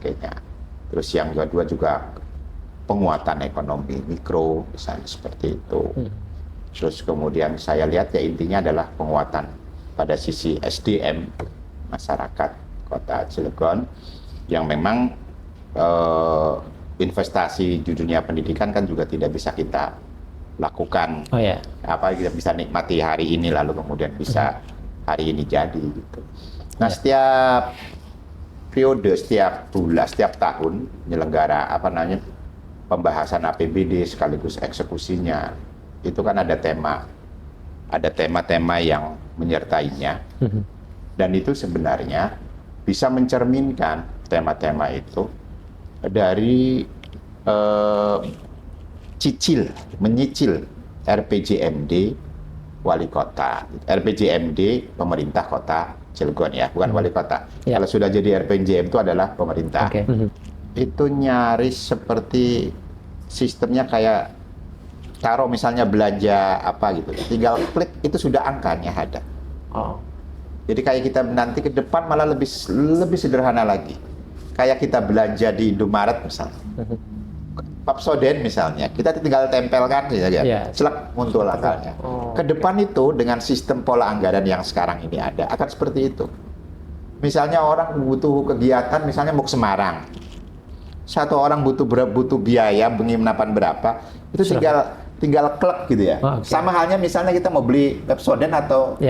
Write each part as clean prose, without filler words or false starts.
sebagainya. Terus yang kedua juga penguatan ekonomi mikro, misalnya seperti itu. Terus kemudian saya lihat ya intinya adalah penguatan pada sisi SDM masyarakat Kota Cilegon yang memang investasi di dunia pendidikan kan juga tidak bisa kita lakukan. Apa kita bisa nikmati hari ini lalu kemudian bisa hari ini jadi gitu. Nah, setiap periode, setiap bulan, setiap tahun menyelenggara pembahasan APBD sekaligus eksekusinya itu kan ada tema-tema yang menyertainya, dan itu sebenarnya bisa mencerminkan tema-tema itu dari menyicil RPJMD wali kota, RPJMD pemerintah kota Cilegon ya, bukan wali kota. Kalau sudah jadi RPJM itu adalah pemerintah. Itu nyaris seperti sistemnya kayak taruh misalnya belanja apa gitu, tinggal klik itu sudah angkanya ada. Jadi kayak kita nanti ke depan malah lebih sederhana lagi. Kayak kita belanja di Indomaret misalnya, Papsoden misalnya, kita tinggal tempelkan saja, selak muncul angkanya. Ke depan itu dengan sistem pola anggaran yang sekarang ini ada akan seperti itu. Misalnya orang butuh kegiatan, misalnya mau ke Semarang, satu orang butuh biaya penginapan berapa, itu tinggal klik gitu ya. Sama halnya misalnya kita mau beli Pepsodent atau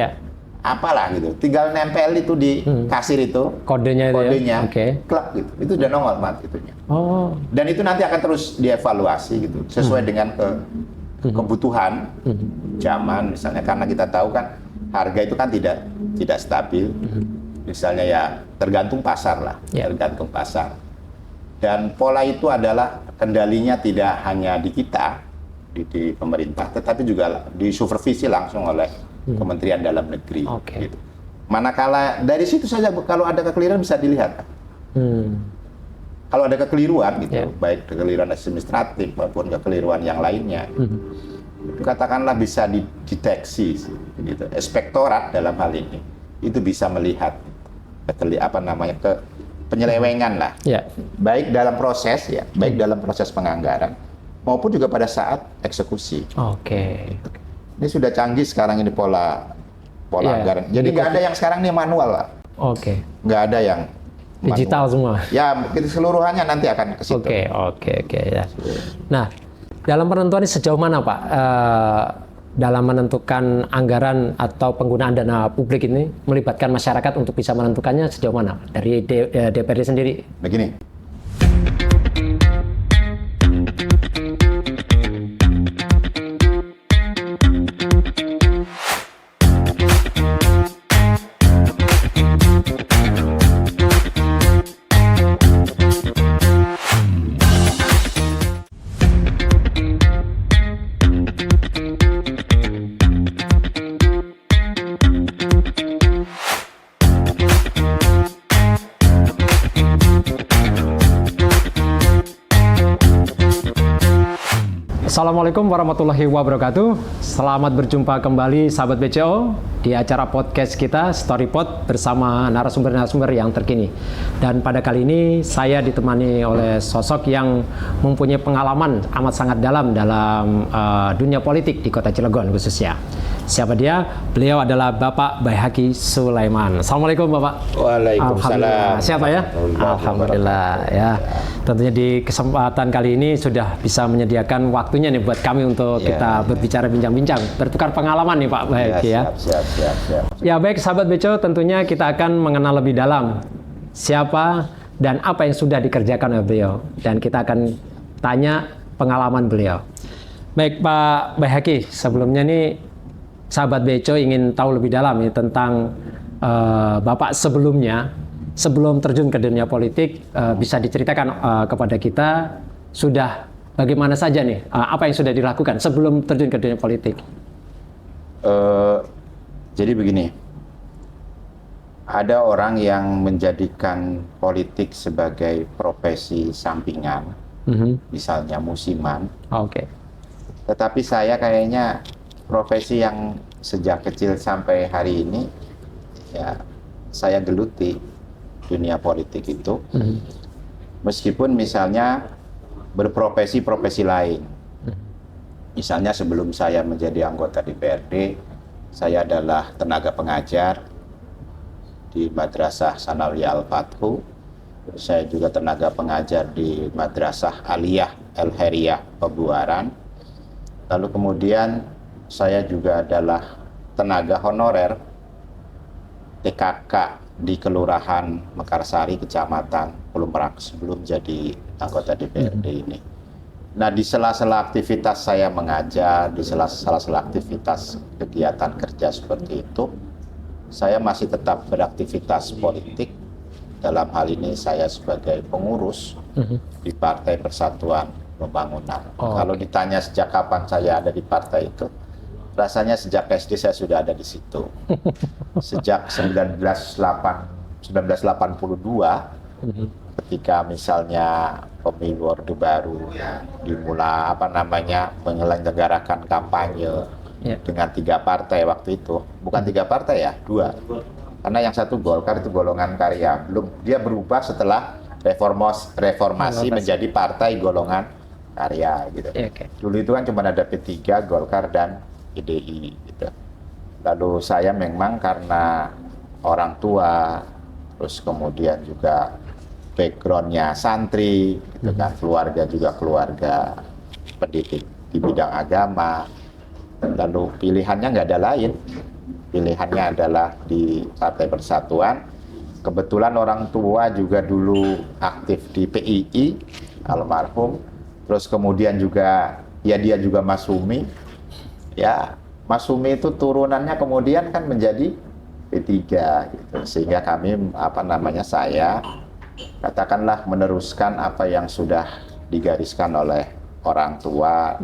apalah gitu, tinggal nempel itu di kasir itu kodenya klik gitu, itu udah nongol itunya. Dan itu nanti akan terus dievaluasi gitu sesuai dengan kebutuhan zaman misalnya, karena kita tahu kan harga itu kan tidak stabil. Misalnya ya tergantung pasar lah, tergantung pasar. Dan pola itu adalah kendalinya tidak hanya di kita, di pemerintah, tetapi juga disupervisi langsung oleh Kementerian Dalam Negeri. Gitu. Manakala dari situ saja kalau ada kekeliruan bisa dilihat. Kalau ada kekeliruan gitu, baik kekeliruan administratif maupun kekeliruan yang lainnya, itu katakanlah bisa dideteksi. Gitu. Inspektorat dalam hal ini itu bisa melihat penyelewengan lah, baik dalam proses baik dalam proses penganggaran maupun juga pada saat eksekusi. Ini sudah canggih sekarang ini pola anggaran. Jadi nggak ada yang sekarang ini manual lah. Nggak ada yang digital semua. Ya, keseluruhannya nanti akan ke situ. Ya. Nah, dalam penentuan ini sejauh mana Pak? Dalam menentukan anggaran atau penggunaan dana publik ini melibatkan masyarakat untuk bisa menentukannya sejauh mana dari DPRD sendiri? Begini. Assalamualaikum warahmatullahi wabarakatuh. Selamat berjumpa kembali sahabat BCO di acara podcast kita Storypod bersama narasumber-narasumber yang terkini. Dan pada kali ini saya ditemani oleh sosok yang mempunyai pengalaman amat sangat dalam dunia politik di Kota Cilegon khususnya. Siapa dia? Beliau adalah Bapak Baihaqi Sulaiman. Assalamualaikum Bapak. Waalaikumsalam. Siapa ya? Alhamdulillah ya. Tentunya di kesempatan kali ini sudah bisa menyediakan waktunya nih buat kami untuk kita berbicara bincang-bincang, bertukar pengalaman nih Pak Baihaqi ya. Siap. Ya baik sahabat BCO, tentunya kita akan mengenal lebih dalam siapa dan apa yang sudah dikerjakan oleh beliau, dan kita akan tanya pengalaman beliau. Baik Pak Baihaqi, sebelumnya nih sahabat BCO ingin tahu lebih dalam ya tentang Bapak sebelum terjun ke dunia politik. Bisa diceritakan kepada kita sudah bagaimana saja nih, apa yang sudah dilakukan sebelum terjun ke dunia politik? Jadi begini, ada orang yang menjadikan politik sebagai profesi sampingan, misalnya musiman. Tetapi saya kayaknya profesi yang sejak kecil sampai hari ini ya saya geluti dunia politik itu. meskipun misalnya berprofesi lain. Misalnya sebelum saya menjadi anggota DPRD, saya adalah tenaga pengajar di Madrasah Sanawiyah Al-Fathu. Saya juga tenaga pengajar di Madrasah Aliyah El-Heriyah Pebuaran. Lalu kemudian saya juga adalah tenaga honorer TKK di Kelurahan Mekarsari, Kecamatan Pelumprak sebelum jadi anggota DPRD ini. Nah, di sela-sela aktivitas saya mengajar, di sela-sela aktivitas kegiatan kerja seperti itu, saya masih tetap beraktivitas politik. Dalam hal ini saya sebagai pengurus di Partai Persatuan Pembangunan. Kalau ditanya sejak kapan saya ada di partai itu, rasanya sejak SD saya sudah ada di situ. Sejak 1982, ketika misalnya pemilu Orde Baru dimulai menyelenggarakan kampanye dengan 3 partai waktu itu, bukan 3 partai ya, 2, karena yang satu Golkar itu golongan karya, dia berubah setelah reformasi menjadi partai golongan karya gitu. Dulu itu kan cuma ada P3, Golkar dan PDI gitu. Lalu saya memang karena orang tua, terus kemudian juga backgroundnya santri, gitu kan, keluarga juga keluarga pendidik di bidang agama. Lalu pilihannya nggak ada lain, pilihannya adalah di Partai Persatuan. Kebetulan orang tua juga dulu aktif di PII, almarhum. Terus kemudian juga ya dia juga Masumi. Ya, Masumi itu turunannya kemudian kan menjadi P3 gitu. Sehingga kami saya katakanlah meneruskan apa yang sudah digariskan oleh orang tua,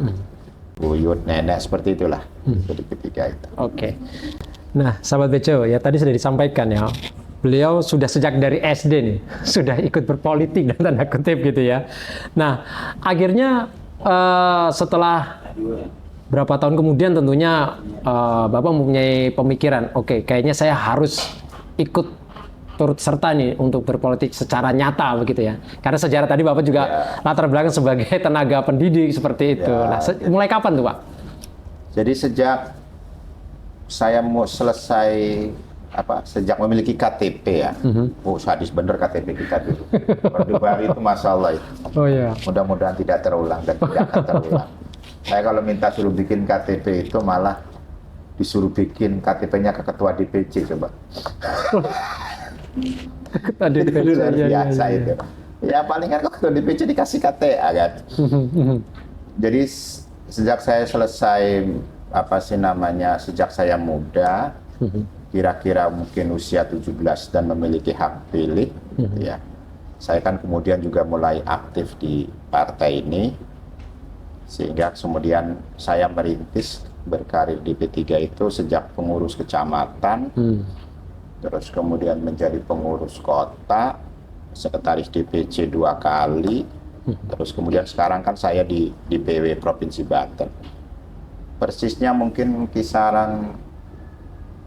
buyut, nenek, seperti itulah. Jadi P3 itu. Oke. Nah, sahabat Bejo, ya tadi sudah disampaikan ya, beliau sudah sejak dari SD nih, sudah ikut berpolitik dan tanda kutip gitu ya. Nah, akhirnya setelah berapa tahun kemudian tentunya Bapak mempunyai pemikiran, oke, kayaknya saya harus ikut turut serta nih untuk berpolitik secara nyata begitu ya. Karena sejarah tadi Bapak juga latar belakang sebagai tenaga pendidik seperti itu. Nah, mulai kapan tuh Pak? Jadi sejak saya mau selesai sejak memiliki KTP ya. Sadis bener KTP kita dulu. Orde Baru itu Masya Allah itu. Mudah-mudahan tidak terulang dan tidak akan terulang. Saya kalau minta suruh bikin KTP itu malah disuruh bikin KTP-nya ke ketua DPC coba. Luar biasa itu. Ya paling kan ketua DPC dikasih KTA kan. Jadi sejak saya selesai sejak saya muda, kira-kira mungkin usia 17 dan memiliki hak pilih, ya. Saya kan kemudian juga mulai aktif di partai ini, sehingga kemudian saya merintis berkarir di P3 itu sejak pengurus kecamatan, terus kemudian menjadi pengurus kota, sekretaris DPC 2 kali, terus kemudian sekarang kan saya di DPW Provinsi Banten. Persisnya mungkin kisaran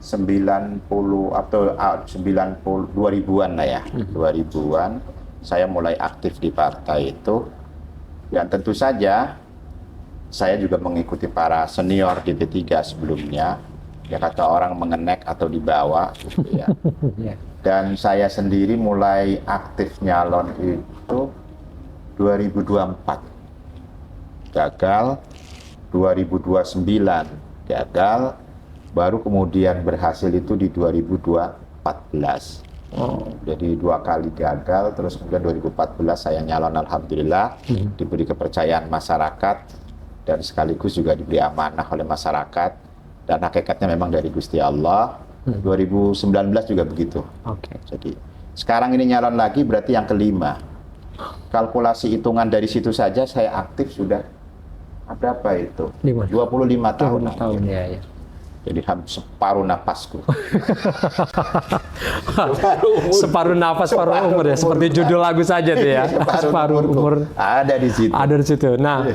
90 atau 2000-an lah ya, 2000-an saya mulai aktif di partai itu. Dan tentu saja saya juga mengikuti para senior di P3 sebelumnya, ya kata orang mengenek atau dibawa gitu ya. Dan saya sendiri mulai aktif nyalon itu 2024 gagal, 2029 gagal, baru kemudian berhasil itu di 2014. Jadi 2 kali gagal, terus kemudian 2014 saya nyalon, alhamdulillah diberi kepercayaan masyarakat dan sekaligus juga diberi amanah oleh masyarakat, dan hakikatnya memang dari Gusti Allah. 2019 juga begitu. Jadi sekarang ini nyalon lagi berarti yang kelima. Kalkulasi hitungan dari situ saja saya aktif sudah berapa itu? 25 tahun. Ya. Jadi separuh napasku. Separuh napas, separuh umur ya. Seperti judul lagu saja tuh ya. Separuh umur. Ada di situ. Ada di situ. Nah,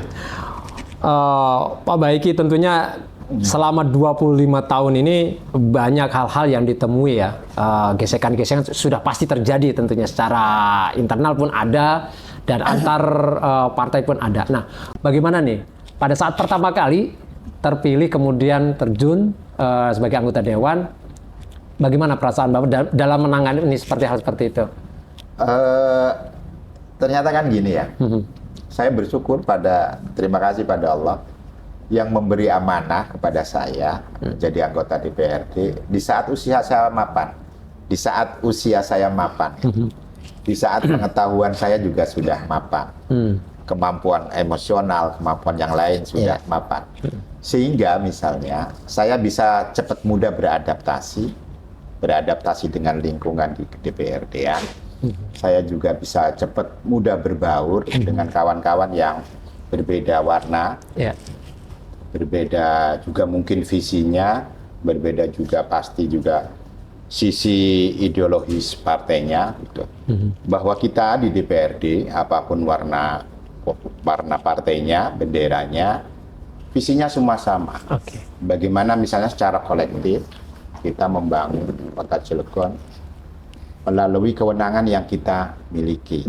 Pak Baiki tentunya selama 25 tahun ini banyak hal-hal yang ditemui ya. Gesekan-gesekan sudah pasti terjadi tentunya secara internal pun ada, dan antar partai pun ada. Nah, bagaimana nih pada saat pertama kali terpilih kemudian terjun sebagai anggota dewan, bagaimana perasaan Bapak dalam menangani ini seperti hal seperti itu? Ternyata kan gini ya, saya bersyukur terima kasih pada Allah yang memberi amanah kepada saya jadi anggota DPRD di saat usia saya mapan. Di saat usia saya mapan, di saat pengetahuan saya juga sudah mapan, kemampuan emosional, kemampuan yang lain sudah mapan. Sehingga misalnya saya bisa cepat mudah beradaptasi dengan lingkungan di DPRD-an. Saya juga bisa cepat mudah berbaur dengan kawan-kawan yang berbeda warna. Berbeda juga mungkin visinya, berbeda juga pasti juga sisi ideologis partainya gitu. Bahwa kita di DPRD apapun warna partainya, benderanya, visinya semua sama. Bagaimana misalnya secara kolektif kita membangun Kota Cilegon melalui kewenangan yang kita miliki.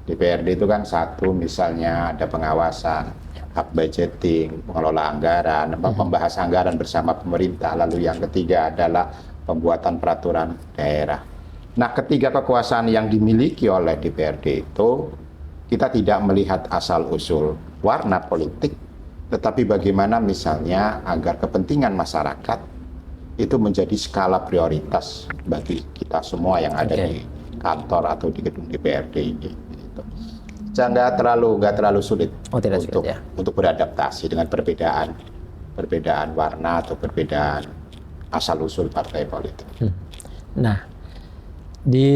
DPRD itu kan satu misalnya ada pengawasan, hak budgeting, pengelola anggaran, pembahas anggaran bersama pemerintah. Lalu yang ketiga adalah pembuatan peraturan daerah. Nah, ketiga kekuasaan yang dimiliki oleh DPRD itu, kita tidak melihat asal-usul warna politik, tetapi bagaimana misalnya agar kepentingan masyarakat itu menjadi skala prioritas bagi kita semua yang ada di kantor atau di gedung DPRD ini. Nggak terlalu sulit untuk beradaptasi dengan perbedaan warna atau perbedaan asal-usul partai politik. Nah, di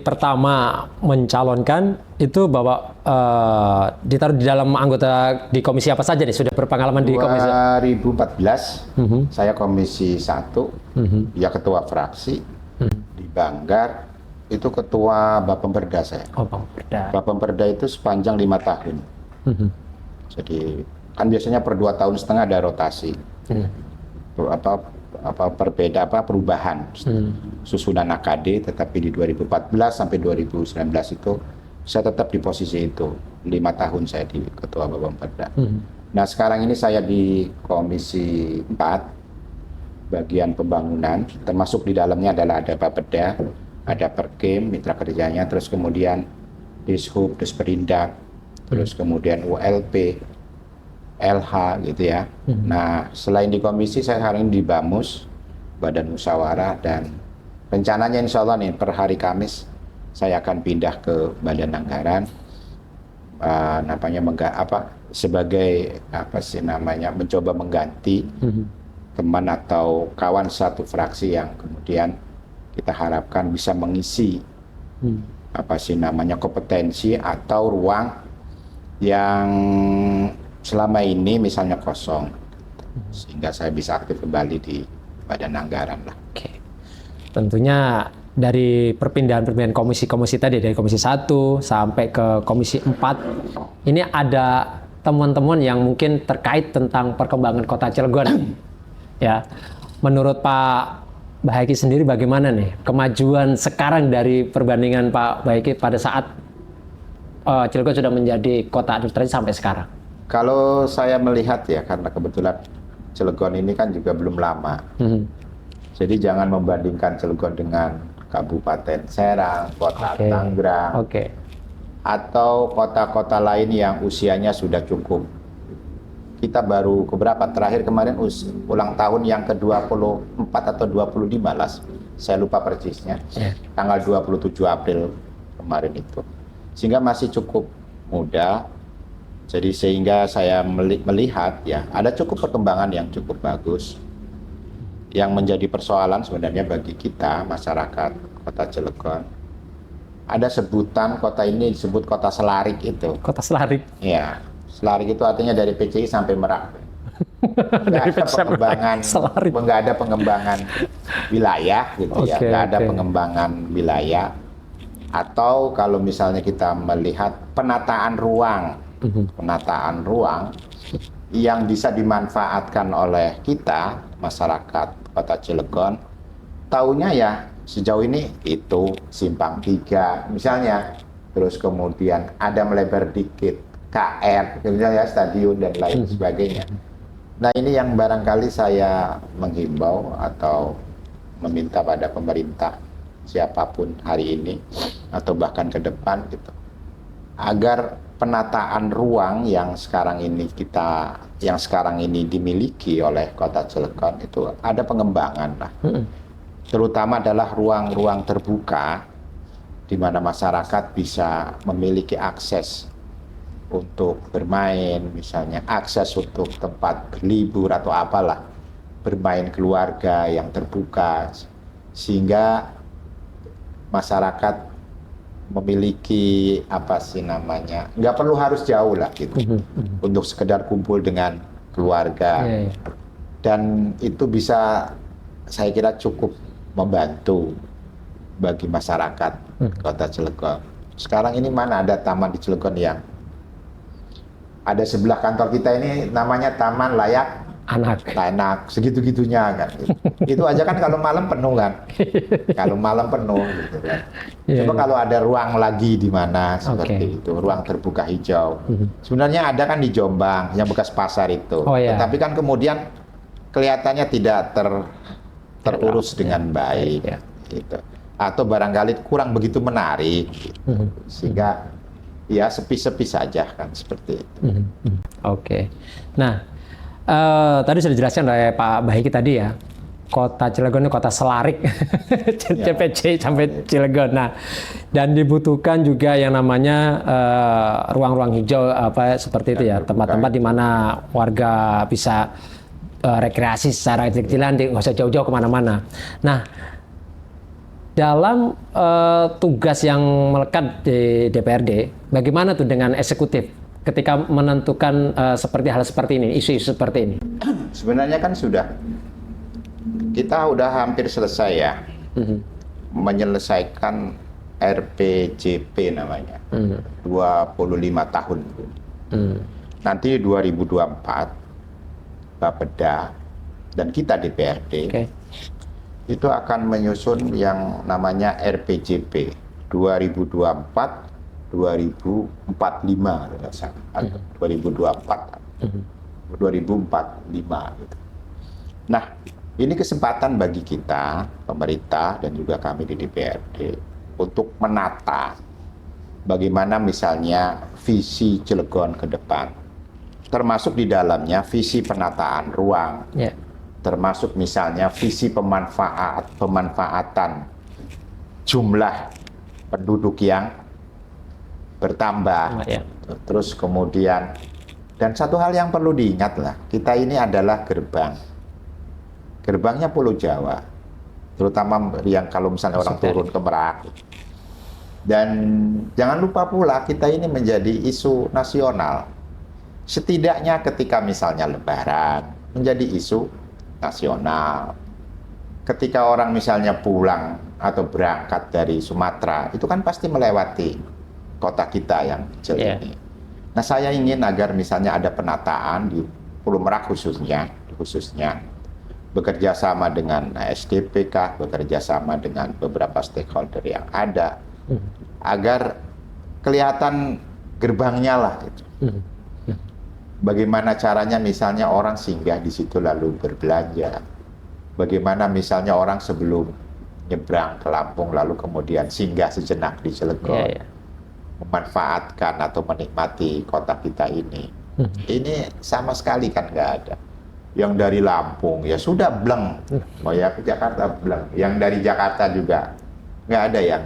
pertama mencalonkan itu Bapak ditaruh di dalam anggota di komisi apa saja nih? Sudah berpengalaman di komisi? 2014 saya komisi 1, ya ketua fraksi di Banggar. Itu ketua Bapemperda saya. Bapemperda itu sepanjang 5 tahun. Jadi kan biasanya per 2,5 tahun ada rotasi. Perubahan susunan AKD, tetapi di 2014 sampai 2019 itu saya tetap di posisi itu. 5 tahun saya di ketua Bapemperda. Nah, sekarang ini saya di komisi 4 bagian pembangunan, termasuk di dalamnya adalah ada Bapeda, ada Perkim, mitra kerjanya, terus kemudian Dishub, Disperindak, terus kemudian ULP, LH gitu ya. Nah, selain di komisi, saya hari ini di BAMUS, Badan Musyawarah, dan rencananya insya Allah nih per hari Kamis saya akan pindah ke Badan Anggaran, mencoba mengganti teman atau kawan satu fraksi yang kemudian kita harapkan bisa mengisi kompetensi atau ruang yang selama ini misalnya kosong, sehingga saya bisa aktif kembali di Badan Anggaran lah. Tentunya dari perpindahan komisi-komisi tadi, dari komisi 1 sampai ke komisi 4, ini ada temuan-temuan yang mungkin terkait tentang perkembangan Kota Cilegon. Ya, menurut Pak Bahaiki sendiri bagaimana nih kemajuan sekarang dari perbandingan Pak Bahaiki pada saat Cilegon sudah menjadi kota administrasi sampai sekarang? Kalau saya melihat ya, karena kebetulan Cilegon ini kan juga belum lama, jadi jangan membandingkan Cilegon dengan Kabupaten Serang, Kota Tangerang, atau kota-kota lain yang usianya sudah cukup. Kita baru terakhir kemarin ulang tahun yang ke-24 atau 25 lah, saya lupa persisnya, tanggal 27 April kemarin itu. Sehingga masih cukup muda, jadi sehingga saya melihat ya ada cukup perkembangan yang cukup bagus. Yang menjadi persoalan sebenarnya bagi kita, masyarakat Kota Cilegon, ada sebutan kota ini disebut Kota Selarik itu. Kota Selarik? Ya. Selarik itu artinya dari PCI sampai Merak. Nggak ada pengembangan wilayah gitu ya, nggak ada pengembangan wilayah. Atau kalau misalnya kita melihat penataan ruang yang bisa dimanfaatkan oleh kita, masyarakat Kota Cilegon, taunya ya sejauh ini itu Simpang 3 misalnya, terus kemudian ada melebar dikit, KR, misalnya stadion dan lain sebagainya. Nah ini yang barangkali saya menghimbau atau meminta pada pemerintah siapapun hari ini atau bahkan ke depan gitu, agar penataan ruang yang sekarang ini dimiliki oleh Kota Cilegon itu ada pengembangan lah. Terutama adalah ruang-ruang terbuka di mana masyarakat bisa memiliki akses untuk bermain, misalnya akses untuk tempat berlibur atau apalah, bermain keluarga yang terbuka, sehingga masyarakat memiliki nggak perlu harus jauh lah gitu, untuk sekedar kumpul dengan keluarga, dan itu bisa, saya kira cukup membantu bagi masyarakat Kota Cilegon. Sekarang ini mana ada taman di Cilegon yang ada sebelah kantor kita ini namanya Taman Layak Anak, segitu-gitunya kan. Itu aja kan kalau malam penuh kan. Kalau malam penuh gitu kan. Coba kalau ada ruang lagi di mana seperti itu, ruang terbuka hijau. Sebenarnya ada kan di Jombang yang bekas pasar itu. Tetapi kan kemudian kelihatannya tidak terurus dengan baik gitu. Atau barangkali kurang begitu menarik gitu. Sehingga ya sepi-sepi saja kan seperti itu. Oke. Nah, tadi sudah dijelaskan oleh Pak Bahiki tadi ya, Kota Cilegon ini kota selarik, CPC sampai Cilegon. Nah, dan dibutuhkan juga yang namanya ruang-ruang hijau seperti itu ya, tempat-tempat di mana warga bisa rekreasi secara kecil-kecilan, nggak usah jauh-jauh kemana-mana. Nah, dalam tugas yang melekat di DPRD, bagaimana tuh dengan eksekutif ketika menentukan hal seperti ini, isu-isu seperti ini? Sebenarnya kan kita udah hampir selesai ya, menyelesaikan RPJP namanya, 25 tahun. Nanti 2024, Bapeda dan kita DPRD, itu akan menyusun yang namanya RPJP 2024-2045 gitu. Nah, ini kesempatan bagi kita, pemerintah dan juga kami di DPRD untuk menata bagaimana misalnya visi Cilegon ke depan, termasuk di dalamnya visi penataan ruang, termasuk misalnya visi pemanfaatan jumlah penduduk yang bertambah. Terus kemudian, dan satu hal yang perlu diingat lah, kita ini adalah gerbangnya Pulau Jawa, terutama yang kalau misalnya orang turun ke Merak. Dan jangan lupa pula kita ini menjadi isu nasional. Setidaknya ketika misalnya Lebaran menjadi isu nasional. Ketika orang misalnya pulang atau berangkat dari Sumatera, itu kan pasti melewati kota kita yang kecil ini. Nah, saya ingin agar misalnya ada penataan di Pulau Merak khususnya bekerja sama dengan SDPK, bekerja sama dengan beberapa stakeholder yang ada, agar kelihatan gerbangnya lah gitu. Bagaimana caranya misalnya orang singgah di situ lalu berbelanja. Bagaimana misalnya orang sebelum nyebrang ke Lampung lalu kemudian singgah sejenak di Cilegon. Memanfaatkan atau menikmati kota kita ini. Ini sama sekali kan nggak ada. Yang dari Lampung ya sudah bleng. Mau ya ke Jakarta bleng. Yang dari Jakarta juga nggak ada yang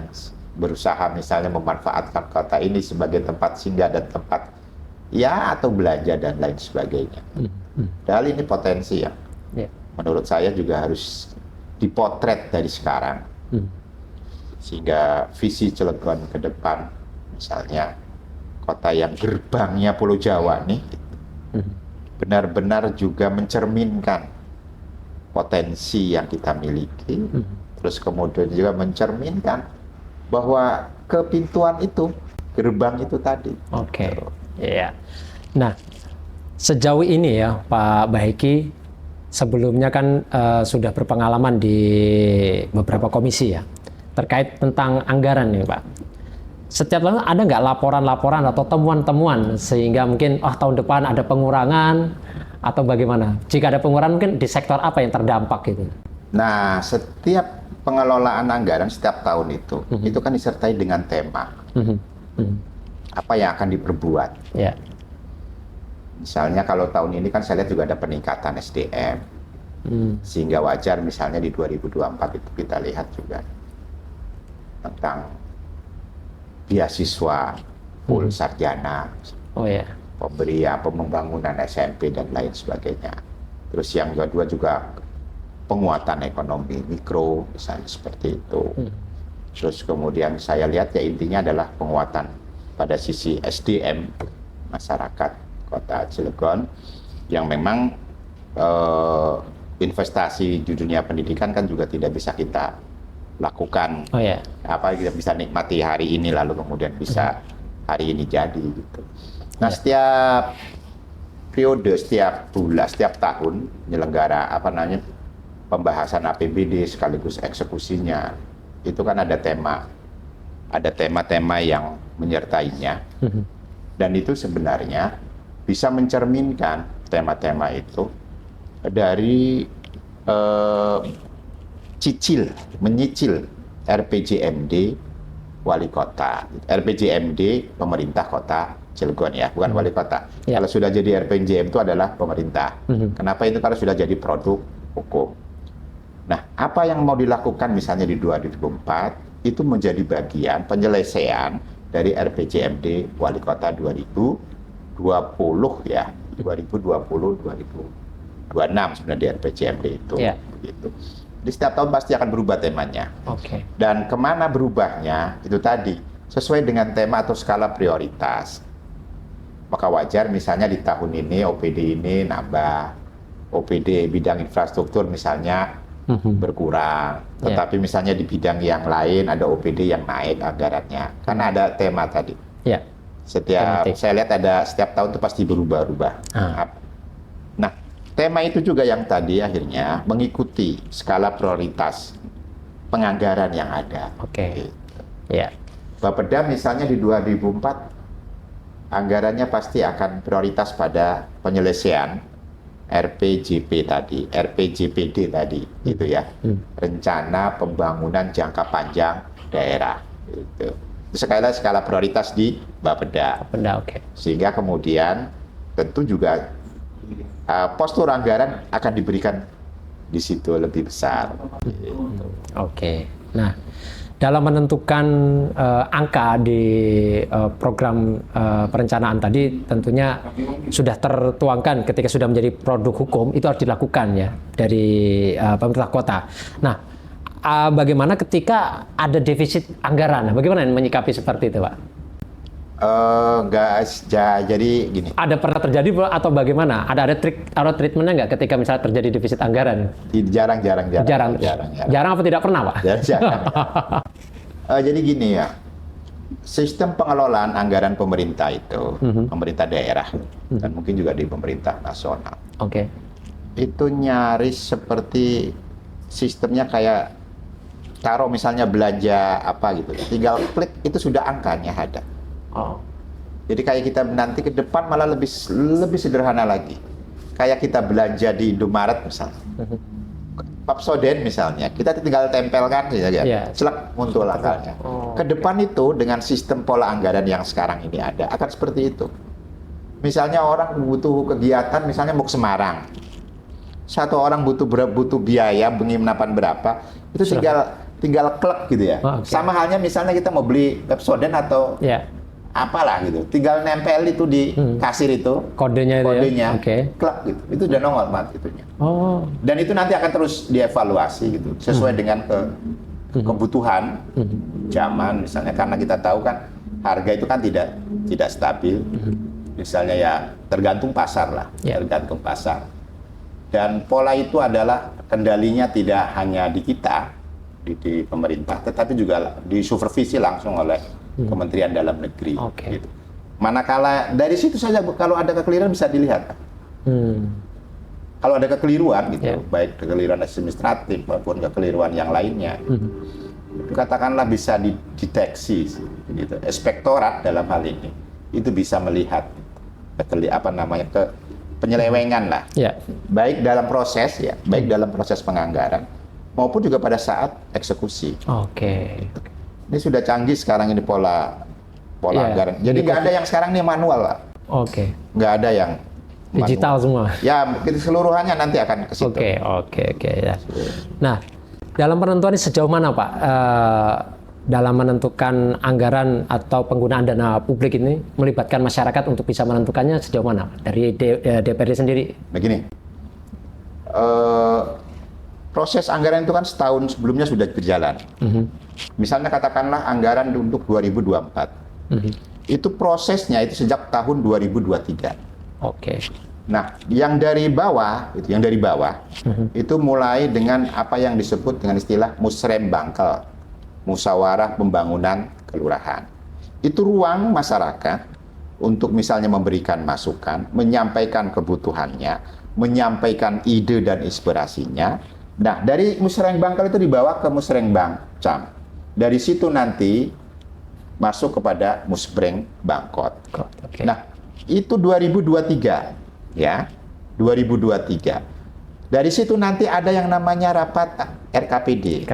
berusaha misalnya memanfaatkan kota ini sebagai tempat singgah dan tempat ya atau belanja dan lain sebagainya. Padahal ini potensi yang menurut saya juga harus dipotret dari sekarang. Sehingga visi Cilegon ke depan, misalnya kota yang gerbangnya Pulau Jawa nih, benar-benar juga mencerminkan potensi yang kita miliki, terus kemudian juga mencerminkan bahwa kepintuan itu, gerbang itu tadi. Iya. Nah, sejauh ini ya Pak Bahiki, sebelumnya kan sudah berpengalaman di beberapa komisi ya terkait tentang anggaran nih Pak. setiap tahun ada nggak laporan-laporan atau temuan-temuan sehingga mungkin tahun depan ada pengurangan atau bagaimana? Jika ada pengurangan mungkin di sektor apa yang terdampak gitu? Nah, setiap pengelolaan anggaran setiap tahun itu kan disertai dengan tema. Apa yang akan diperbuat. Yeah. Misalnya kalau tahun ini kan saya lihat juga ada peningkatan SDM. Sehingga wajar misalnya di 2024 itu kita lihat juga tentang beasiswa full sarjana, pemberian pembangunan SMP dan lain sebagainya. Terus yang kedua juga penguatan ekonomi mikro misalnya seperti itu. Terus kemudian saya lihat ya intinya adalah penguatan pada sisi SDM masyarakat Kota Cilegon yang memang investasi di dunia pendidikan kan juga tidak bisa kita lakukan. Apa kita bisa nikmati hari ini lalu kemudian bisa hari ini jadi gitu. Nah, setiap periode, setiap bulan, setiap tahun penyelenggara pembahasan APBD sekaligus eksekusinya itu kan ada tema-tema yang menyertainya. Dan itu sebenarnya bisa mencerminkan tema-tema itu dari menyicil RPJMD wali kota, RPJMD pemerintah kota Cilegon ya, bukan wali kota. Kalau sudah jadi RPJM itu adalah pemerintah. Kenapa itu? Karena sudah jadi produk hukum. Nah, apa yang mau dilakukan misalnya di 2024 itu menjadi bagian penyelesaian dari RPJMD wali kota 2020 ya, 2020-2026 sebenarnya di RPJMD itu. Begitu. Di setiap tahun pasti akan berubah temanya. Dan kemana berubahnya itu tadi sesuai dengan tema atau skala prioritas. Maka wajar misalnya di tahun ini OPD ini nambah, OPD bidang infrastruktur misalnya berkurang. Tetapi misalnya di bidang yang lain ada OPD yang naik anggarannya. Karena ada tema tadi. Saya lihat ada setiap tahun itu pasti berubah-ubah. Nah, tema itu juga yang tadi akhirnya mengikuti skala prioritas penganggaran yang ada. Bapeda misalnya di 2004 anggarannya pasti akan prioritas pada penyelesaian RPJP tadi, RPJPD tadi, gitu ya. Rencana Pembangunan Jangka Panjang Daerah. Itu sekali lagi skala prioritas di Bapeda. Sehingga kemudian tentu juga postur anggaran akan diberikan di situ lebih besar. Nah, dalam menentukan angka di program perencanaan tadi tentunya sudah tertuangkan ketika sudah menjadi produk hukum itu harus dilakukan ya dari pemerintah kota. Nah, bagaimana ketika ada defisit anggaran? Bagaimana menyikapi seperti itu, Pak? Jadi gini. Ada pernah terjadi atau bagaimana? Ada trik atau treatmentnya nggak ketika misalnya terjadi defisit anggaran? Jarang apa tidak pernah, Pak? Jarang. Jadi gini ya, sistem pengelolaan anggaran pemerintah itu, pemerintah daerah dan mungkin juga di pemerintah nasional. Itu nyaris seperti sistemnya kayak taruh misalnya belanja apa gitu, tinggal klik itu sudah angkanya ada. Jadi kayak kita nanti ke depan malah lebih sederhana lagi. Kayak kita belanja di Indomaret misalnya, Papsoden misalnya, kita tinggal tempelkan saja, selak muncul angkanya. Ke depan itu dengan sistem pola anggaran yang sekarang ini ada akan seperti itu. Misalnya orang butuh kegiatan, misalnya mau ke Semarang, satu orang butuh biaya penginapan berapa, itu tinggal klik gitu ya. Sama halnya misalnya kita mau beli Pepsodent atau apalah gitu, tinggal nempel itu di kasir itu kodenya klik gitu, itu udah nongol banget itunya. Dan itu nanti akan terus dievaluasi gitu sesuai dengan kebutuhan zaman misalnya, karena kita tahu kan harga itu kan tidak stabil. Misalnya ya tergantung pasar lah, tergantung pasar. Dan pola itu adalah kendalinya tidak hanya di kita di pemerintah, tetapi juga disupervisi langsung oleh Kementerian Dalam Negeri. Gitu. Manakala dari situ saja kalau ada kekeliruan bisa dilihat. Kalau ada kekeliruan gitu, baik kekeliruan administratif maupun kekeliruan yang lainnya, katakanlah bisa dideteksi, gitu. Inspektorat dalam hal ini itu bisa melihat penyelewengan lah, baik dalam proses penganggaran maupun juga pada saat eksekusi. Ini sudah canggih sekarang ini pola anggaran. Jadi nggak ada yang sekarang ini manual lah. Nggak ada yang digital manual. Semua. Ya, keseluruhannya nanti akan ke situ. Oke ya. Nah, dalam penentuan sejauh mana Pak dalam menentukan anggaran atau penggunaan dana publik ini melibatkan masyarakat untuk bisa menentukannya sejauh mana dari DPRD sendiri? Begini, proses anggaran itu kan setahun sebelumnya sudah berjalan. Misalnya katakanlah anggaran untuk 2024, itu prosesnya itu sejak tahun 2023. Nah, yang dari bawah itu mulai dengan apa yang disebut dengan istilah musrembangkel, musyawarah pembangunan kelurahan. Itu ruang masyarakat untuk misalnya memberikan masukan, menyampaikan kebutuhannya, menyampaikan ide dan inspirasinya. Nah, dari musrembangkel itu dibawa ke musrengbangcam. Dari situ nanti masuk kepada musrengbangkot. Nah, itu 2023. Ya, 2023. Dari situ nanti ada yang namanya rapat RKPD.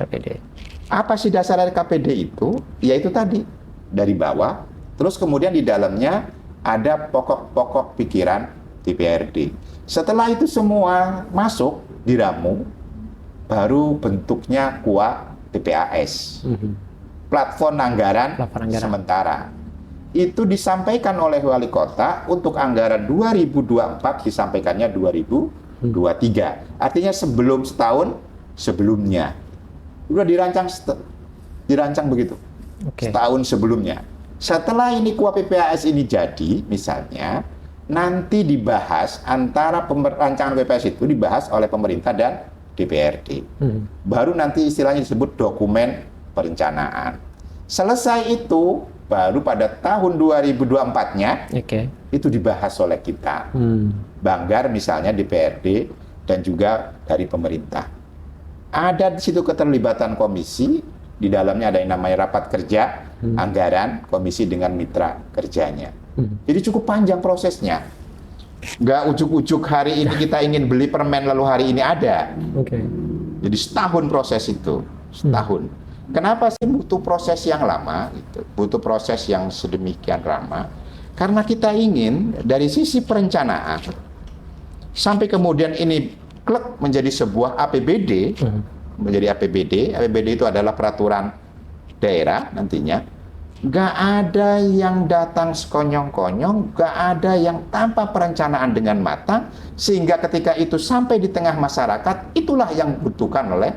Apa sih dasar RKPD itu? Yaitu tadi dari bawah, terus kemudian di dalamnya ada pokok-pokok pikiran DPRD. Setelah itu semua masuk diramu, baru bentuknya KUA PPAS, platform anggaran sementara. Itu disampaikan oleh wali kota untuk anggaran 2024 disampaikannya 2023. Artinya sebelum setahun sebelumnya. Sudah dirancang begitu. Setahun sebelumnya. Setelah ini KUA PPAS ini jadi, misalnya, nanti dibahas antara rancangan PPAS itu dibahas oleh pemerintah dan DPRD. Baru nanti istilahnya disebut dokumen perencanaan. Selesai itu, baru pada tahun 2024-nya itu dibahas oleh kita. Banggar misalnya DPRD dan juga dari pemerintah. Ada di situ keterlibatan komisi, di dalamnya ada yang namanya rapat kerja, anggaran, komisi dengan mitra kerjanya. Jadi cukup panjang prosesnya. Nggak ujuk-ujuk hari ini kita ingin beli permen lalu hari ini ada. Jadi setahun proses itu, setahun. Kenapa sih butuh proses yang lama? Gitu. Butuh proses yang sedemikian lama? Karena kita ingin dari sisi perencanaan sampai kemudian ini klek menjadi sebuah APBD, menjadi APBD. APBD itu adalah peraturan daerah nantinya. Nggak ada yang datang sekonyong-konyong, nggak ada yang tanpa perencanaan dengan matang, sehingga ketika itu sampai di tengah masyarakat, itulah yang dibutuhkan oleh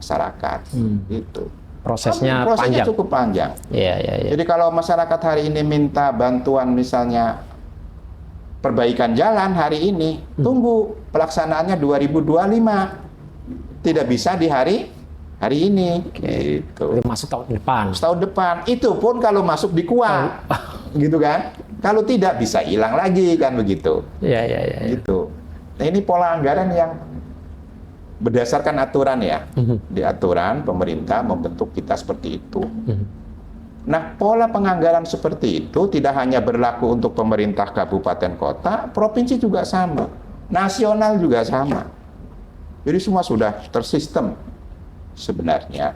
masyarakat. Itu. Prosesnya cukup panjang. Jadi kalau masyarakat hari ini minta bantuan misalnya perbaikan jalan hari ini, tunggu pelaksanaannya 2025. Tidak bisa di hari ini. Gitu. Masuk tahun depan. Tahun depan. Itu pun kalau masuk di KUA. Gitu kan. Kalau tidak bisa hilang lagi kan begitu. Gitu. Nah, ini pola anggaran yang berdasarkan aturan ya, di aturan pemerintah membentuk kita seperti itu. Nah, pola penganggaran seperti itu tidak hanya berlaku untuk pemerintah kabupaten kota, provinsi juga sama, nasional juga sama. Jadi semua sudah tersistem sebenarnya.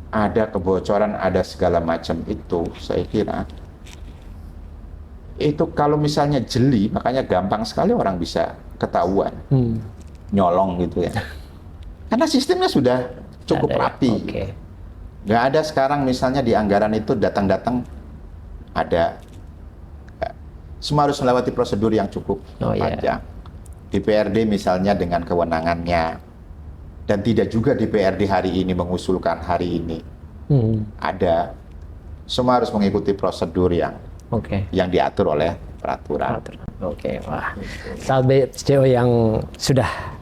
Ada kebocoran, ada segala macam itu, saya kira. Itu kalau misalnya jeli, makanya gampang sekali orang bisa ketahuan. Nyolong gitu ya. Karena sistemnya sudah cukup rapi. Nggak ada sekarang misalnya di anggaran itu datang-datang ada. Semua harus melewati prosedur yang cukup panjang. DPRD misalnya dengan kewenangannya, dan tidak juga DPRD hari ini mengusulkan hari ini. Ada. Semua harus mengikuti prosedur yang diatur oleh peraturan. Wah. Sahabat CEO yang sudah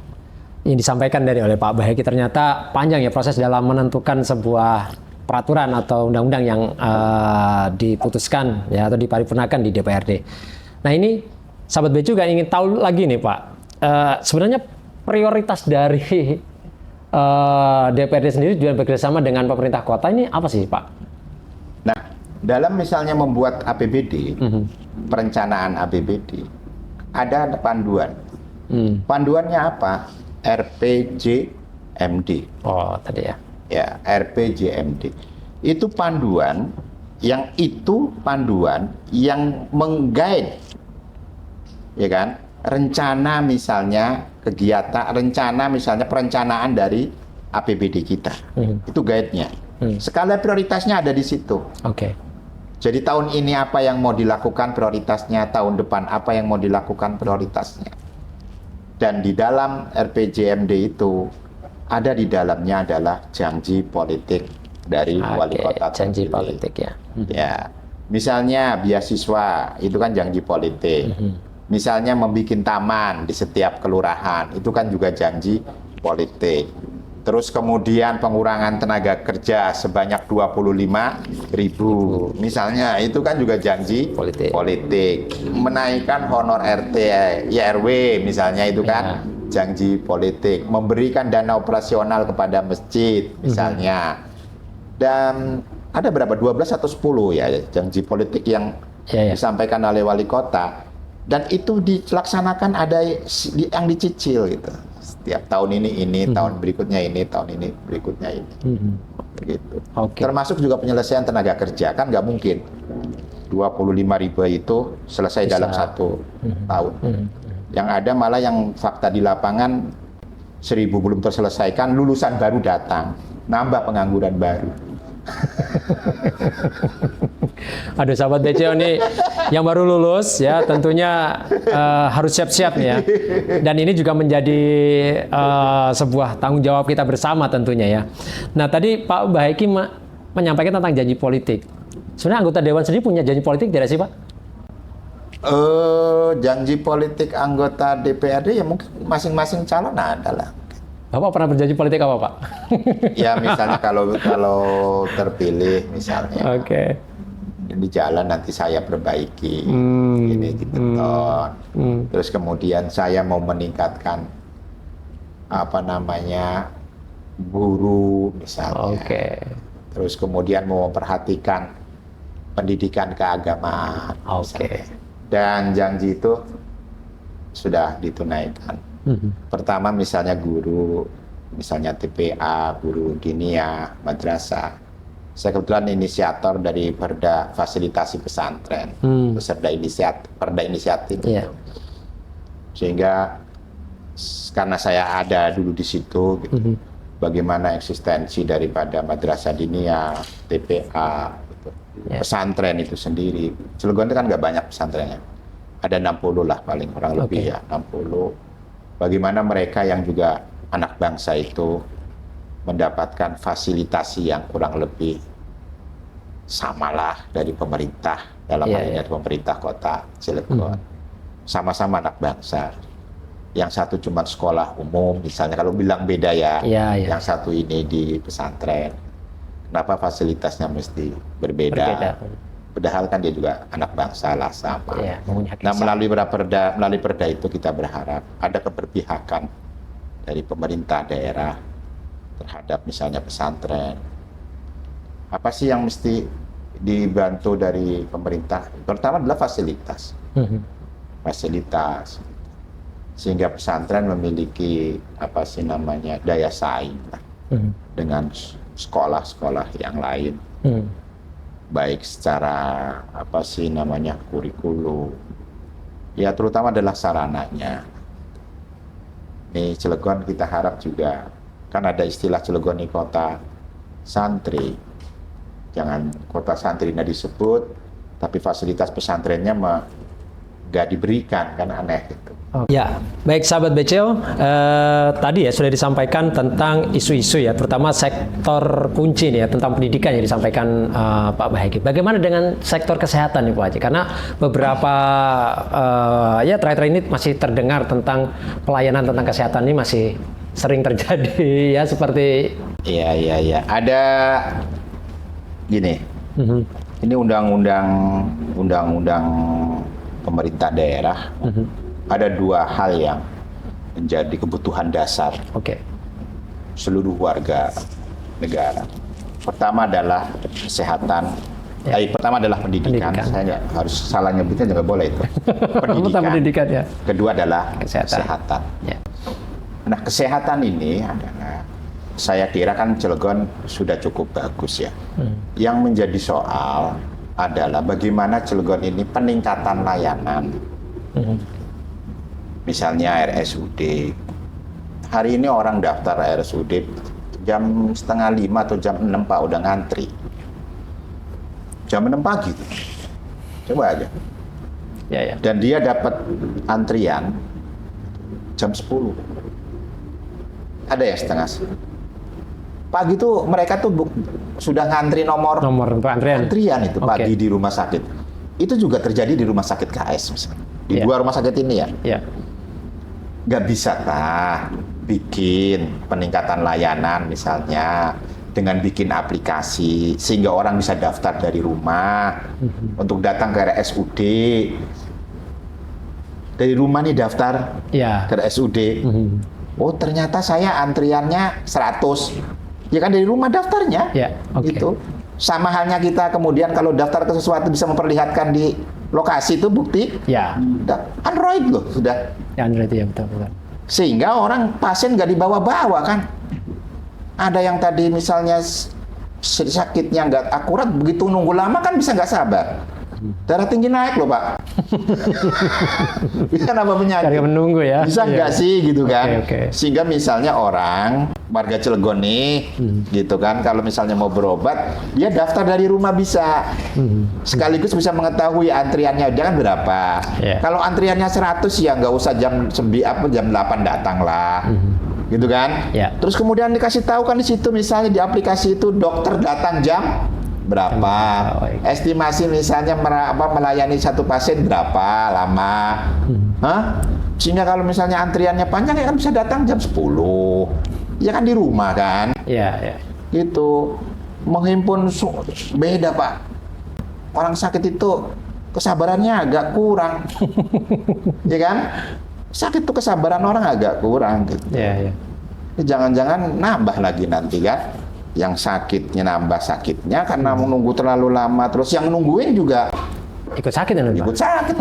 yang disampaikan oleh Pak Baheki ternyata panjang ya proses dalam menentukan sebuah peraturan atau undang-undang yang diputuskan ya atau diparipurnakan di DPRD. Nah, ini sahabat B juga ingin tahu lagi nih Pak. Sebenarnya prioritas dari DPRD sendiri juga bekerjasama dengan pemerintah kota ini apa sih Pak? Nah, dalam misalnya membuat APBD, perencanaan APBD, ada panduan. Panduannya apa? RPJMD. Oh, tadi ya. Ya, RPJMD. Itu panduan yang mengguide, ya kan? Rencana misalnya kegiatan, rencana misalnya perencanaan dari APBD kita. Itu guide-nya. Skala prioritasnya ada di situ. Oke. Jadi tahun ini apa yang mau dilakukan prioritasnya, tahun depan apa yang mau dilakukan prioritasnya. Dan di dalam RPJMD itu ada di dalamnya adalah janji politik dari wali kota. Janji politik ya. Ya, misalnya beasiswa itu kan janji politik. Misalnya membuat taman di setiap kelurahan itu kan juga janji politik. Terus kemudian pengurangan tenaga kerja sebanyak 25.000. Misalnya itu kan juga janji politik. Menaikkan honor RT, RW misalnya itu kan janji politik. Memberikan dana operasional kepada masjid misalnya. Dan ada berapa? 12 atau 10 ya janji politik yang disampaikan oleh wali kota. Dan itu dilaksanakan ada yang dicicil gitu. Setiap tahun ini, tahun berikutnya ini, tahun ini berikutnya ini. Gitu. Termasuk juga penyelesaian tenaga kerja, kan nggak mungkin 25.000 itu selesai dalam 1 tahun. Yang ada malah yang fakta di lapangan 1.000 belum terselesaikan, lulusan baru datang, nambah pengangguran baru. Aduh sahabat BCO nih yang baru lulus ya tentunya harus siap-siap ya. Dan ini juga menjadi sebuah tanggung jawab kita bersama tentunya ya. Nah tadi Pak Bahaiki menyampaikan tentang janji politik. Sebenarnya anggota Dewan sendiri punya janji politik tidak sih Pak? Janji politik anggota DPRD ya mungkin masing-masing calon adalah. Bapak pernah berjanji politik apa Pak? Ya misalnya kalau terpilih misalnya. Di jalan nanti saya perbaiki, ini dibeton. Terus kemudian saya mau meningkatkan guru misalnya. Terus kemudian mau memperhatikan pendidikan keagamaan. Dan janji itu sudah ditunaikan. Pertama misalnya guru, misalnya TPA, guru diniyah, madrasah. Saya kebetulan inisiator dari Perda Fasilitasi Pesantren, Perda Inisiatif. Sehingga karena saya ada dulu di situ, gitu, bagaimana eksistensi daripada madrasah diniyah, TPA, gitu. Pesantren itu sendiri. Cilegon itu kan nggak banyak pesantrennya, ada 60 lah paling kurang lebih ya 60. Bagaimana mereka yang juga anak bangsa itu mendapatkan fasilitasi yang kurang lebih samalah dari pemerintah, dalam hal ini pemerintah kota Cilegon. Sama-sama anak bangsa. Yang satu cuma sekolah umum, misalnya kalau bilang beda ya, yang satu ini di pesantren. Kenapa fasilitasnya mesti berbeda? Padahal kan dia juga anak bangsa lah sama. Nah melalui perda itu kita berharap ada keberpihakan dari pemerintah daerah terhadap misalnya pesantren. Apa sih yang mesti dibantu dari pemerintah? Pertama adalah fasilitas. Fasilitas. Sehingga pesantren memiliki daya saing dengan sekolah-sekolah yang lain. Baik secara kurikulum. Ya terutama adalah sarananya. Ini Cilegon kita harap juga, kan ada istilah Cilegon ini kota santri. Jangan kota santri disebut, tapi fasilitas pesantrennya nggak diberikan, kan aneh gitu. Ya, baik sahabat BCO, tadi ya sudah disampaikan tentang isu-isu ya, terutama sektor kunci nih ya, tentang pendidikan yang disampaikan Pak Bahaiki. Bagaimana dengan sektor kesehatan nih Pak Haji? Karena beberapa terakhir ini masih terdengar tentang pelayanan tentang kesehatan ini masih sering terjadi ya seperti. Iya. Ada gini, ini undang-undang pemerintah daerah. Ada 2 hal yang menjadi kebutuhan dasar. seluruh warga negara. Pertama adalah kesehatan. Pertama adalah pendidikan. Saya nggak harus salah nyebutnya, nggak boleh itu. Pendidikan ya. Kedua adalah kesehatan. Ya. Nah, kesehatan ini adalah, saya kira kan Cilegon sudah cukup bagus ya. Yang menjadi soal adalah bagaimana Cilegon ini peningkatan layanan. Misalnya RSUD. Hari ini orang daftar RSUD jam 4:30 atau jam 6 Pak udah ngantri. Jam 6 pagi. Coba aja. Ya. Dan dia dapat antrian jam 10. Ada yang setengah. Pagi tuh mereka tuh sudah ngantri nomor untuk antrian itu pagi di rumah sakit. Itu juga terjadi di rumah sakit KS misalnya. Di dua rumah sakit ini ya. Iya. Nggak bisa bikin peningkatan layanan misalnya dengan bikin aplikasi sehingga orang bisa daftar dari rumah untuk datang ke RSUD. Dari rumah nih daftar ke RSUD. Oh, ternyata saya antriannya 100. Ya kan dari rumah daftarnya. Gitu. Sama halnya kita kemudian kalau daftar ke sesuatu bisa memperlihatkan di lokasi itu bukti. Android loh sudah. Android ya, betul. Sehingga orang pasien nggak dibawa-bawa kan. Ada yang tadi misalnya sakitnya nggak akurat, begitu nunggu lama kan bisa nggak sabar. Darah tinggi naik loh Pak. Bisa nambah penyakit. Karena menunggu ya. Bisa nggak sih gitu kan? Okay. Sehingga misalnya orang warga Cilegon nih, gitu kan, kalau misalnya mau berobat, dia daftar dari rumah bisa. Sekaligus bisa mengetahui antriannya dia kan berapa. Kalau antriannya 100 ya nggak usah jam 8 datang lah. Gitu kan? Terus kemudian dikasih tahu kan di situ misalnya di aplikasi itu dokter datang jam berapa, estimasi misalnya melayani satu pasien berapa lama, sehingga kalau misalnya antriannya panjang ya kan bisa datang jam 10, ya kan di rumah kan, gitu, menghimpun beda Pak, orang sakit itu kesabarannya agak kurang, ya kan, sakit itu kesabaran orang agak kurang, gitu. Jangan-jangan nambah lagi nanti kan. Yang sakitnya nambah sakitnya karena menunggu terlalu lama, terus yang nungguin juga ikut sakit kan? Ikut sakit.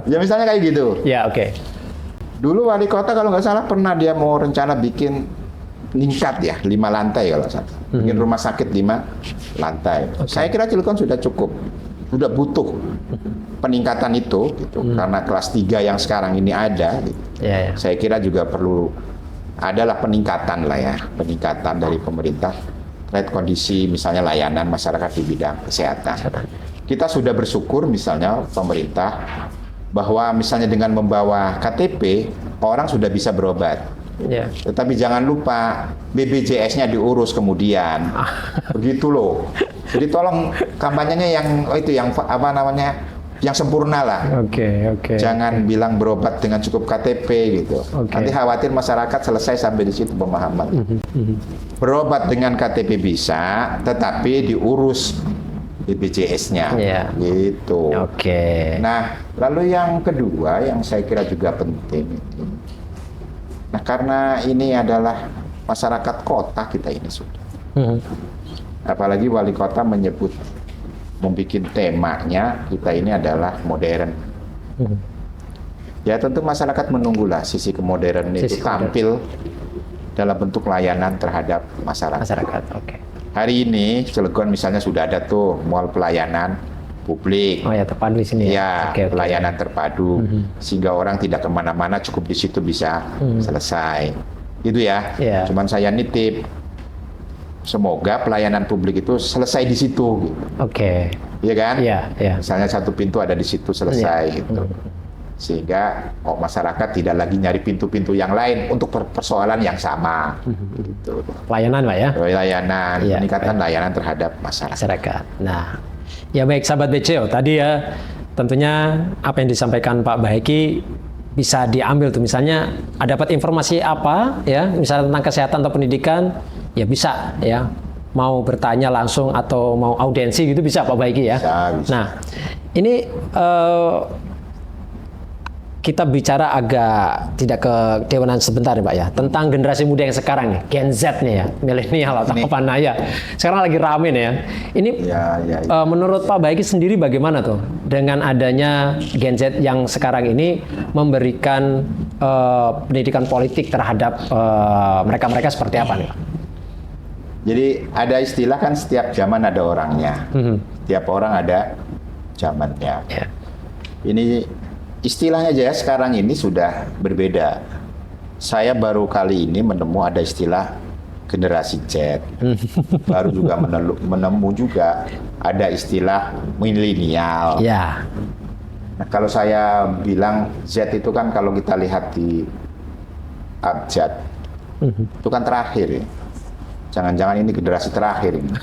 Ya misalnya kayak gitu. Dulu wali kota kalau nggak salah pernah dia mau rencana bikin meningkat ya 5 lantai kalau salah. Bikin rumah sakit 5 lantai. Saya kira Cilegon sudah cukup, sudah butuh peningkatan itu gitu. Karena kelas 3 yang sekarang ini ada gitu. Saya kira juga perlu adalah peningkatan lah ya, peningkatan dari pemerintah terkait kondisi misalnya layanan masyarakat di bidang kesehatan. Kita sudah bersyukur misalnya pemerintah bahwa misalnya dengan membawa KTP orang sudah bisa berobat. Tetapi jangan lupa BPJS-nya diurus kemudian. Begitu loh. Jadi tolong kampanyenya yang yang sempurna lah. Jangan bilang berobat dengan cukup KTP gitu. Nanti khawatir masyarakat selesai sampai di situ pemahaman. Berobat dengan KTP bisa, tetapi diurus BPJS-nya. Gitu. Nah, lalu yang kedua yang saya kira juga penting. Nah, karena ini adalah masyarakat kota kita ini sudah. Apalagi wali kota membuat temanya kita ini adalah modern. Ya tentu masyarakat menunggulah sisi kemodernan itu tampil dalam bentuk layanan terhadap masyarakat. Hari ini Cilegon misalnya sudah ada tuh mall pelayanan publik. Terpadu di sini ya. Pelayanan terpadu sehingga orang tidak kemana-mana, cukup di situ bisa selesai. Itu ya. Cuman saya nitip. Semoga pelayanan publik itu selesai di situ. Iya kan? Misalnya satu pintu ada di situ selesai gitu. Sehingga masyarakat tidak lagi nyari pintu-pintu yang lain untuk persoalan yang sama. Gitu. Layanan Pak ya? Layanan, peningkatan layanan terhadap masyarakat. Nah, ya baik sahabat BCO, tadi ya tentunya apa yang disampaikan Pak Baheki bisa diambil tuh, misalnya dapat informasi apa ya, misalnya tentang kesehatan atau pendidikan, ya bisa ya, mau bertanya langsung atau mau audiensi gitu bisa Pak Baheki ya. Bisa. Nah, ini kita bicara agak tidak ke dewanan sebentar ya Pak ya, tentang generasi muda yang sekarang nih, Gen Z nih ya, milenial atau apa ya. Sekarang lagi rame nih ya. Ini menurut Pak Baiki sendiri bagaimana tuh dengan adanya Gen Z yang sekarang ini memberikan pendidikan politik terhadap mereka-mereka seperti apa nih Pak? Jadi ada istilah kan setiap zaman ada orangnya, setiap orang ada zamannya. Yeah. Ini istilahnya aja ya, sekarang ini sudah berbeda. Saya baru kali ini menemu ada istilah generasi Z. Baru juga menemu juga ada istilah milenial. Ya. Nah, kalau saya bilang Z itu kan kalau kita lihat di abjad, itu kan terakhir ya. Jangan-jangan ini generasi terakhir ini.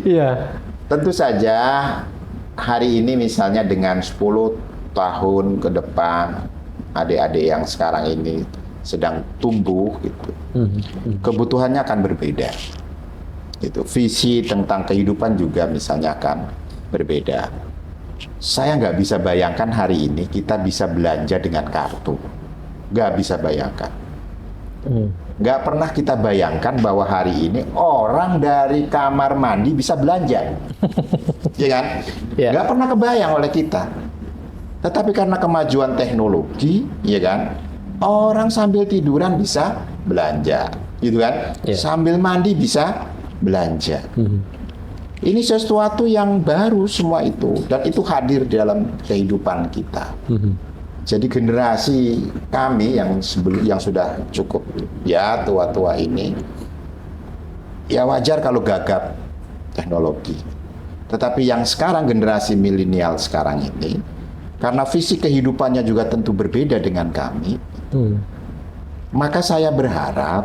Iya. Tentu saja hari ini misalnya dengan 10 tahun ke depan adik-adik yang sekarang ini sedang tumbuh gitu. Kebutuhannya akan berbeda. Gitu. Visi tentang kehidupan juga misalnya akan berbeda. Saya nggak bisa bayangkan hari ini kita bisa belanja dengan kartu. Nggak bisa bayangkan. Nggak pernah kita bayangkan bahwa hari ini orang dari kamar mandi bisa belanja. Ya kan? Yeah. Nggak pernah kebayang oleh kita. Tetapi karena kemajuan teknologi, ya kan? Orang sambil tiduran bisa belanja. Gitu kan? Yeah. Sambil mandi bisa belanja. Ini sesuatu yang baru semua itu. Dan itu hadir dalam kehidupan kita. Jadi generasi kami yang sudah cukup ya tua-tua ini, ya wajar kalau gagap teknologi. Tetapi yang sekarang generasi milenial sekarang ini, karena visi kehidupannya juga tentu berbeda dengan kami, maka saya berharap